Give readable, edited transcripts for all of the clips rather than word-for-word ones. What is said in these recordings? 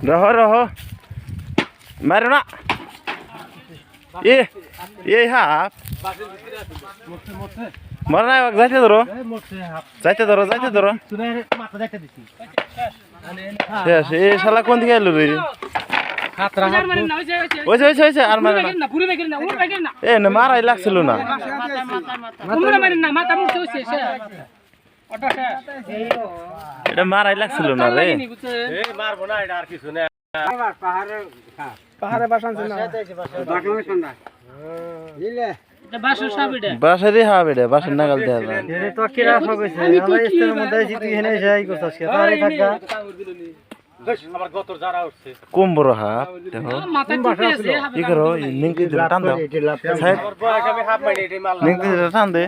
रह रह मारो ना ये हाफ मरना जाते धरो जाते धरो শেষ এই শালা কোন দিকে এলো রে ওইছে আর মারে না এ না মারাই লাগছিল না এটা মারাই লাগছিল না রে মারবো না এটা আর কিছু না পাহাড়ে বাসানছে না বাসানো ঠান্ডা দিলে বাসারই হবে রে বাসার নাগাল দেয়া যায় এরে তো কিরা হইছে আমার ইস্তের মধ্যে আইছি তুই হেনে যাই করছস কে তারে থাকা আমার গতর যারা উঠছে কম বড় হাফ দেখো কি করো নিংকি দিলে টান দাও সাহেব আমার বয় আমি হাফ মারি এটাই মাল নিংকি দিলে টান দে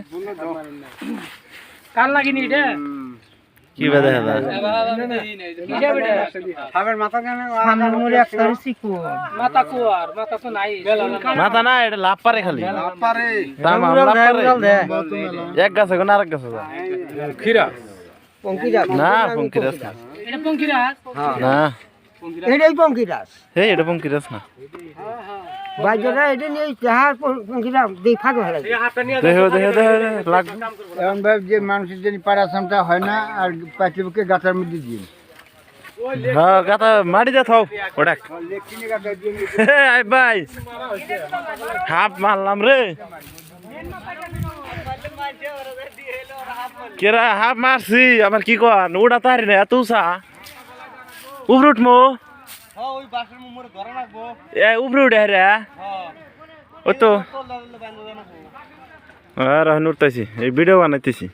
কাল লাগিনি এটা কি বাদে দাদা খাবার মাথা কেন সামনে মুড়ি একটা সিকো মাথা কুয়ার মাথা তো নাই মাথা না এটা লাভ পারে খালি পারে তাম লাভ পারে এক গাছে কোন আরেক গাছে যা খিরা পঙ্কিরাস না পঙ্কিরাস না এটা পঙ্কিরাস না এটাই পঙ্কিরাস হে এটা পঙ্কিরাস না বাইজরা এটা নিয়ে যাহার পঙ্কিরাস দেই ফাগ হলাই এই হাতটা নিয়ে দেখো লাগ এখন ভাই যে মানুষের জন্য পারাসামটা হয় না আর পাইতে গাতার মধ্যে দিয়ে হ্যাঁ গাতা মাটি দে থাও ওটা লেকিনি গাতা দিয়ে আই ভাই হাফ মারলাম রে কেরা হাফ মারছি আবার কি কন ওটা তারি না এত উষা উপরে উঠমো ওই বাসের মোমরে ধরা লাগবো এ উপরে উঠে রে ও তো আর উঠতেছি এই ভিডিও বানাইতেছি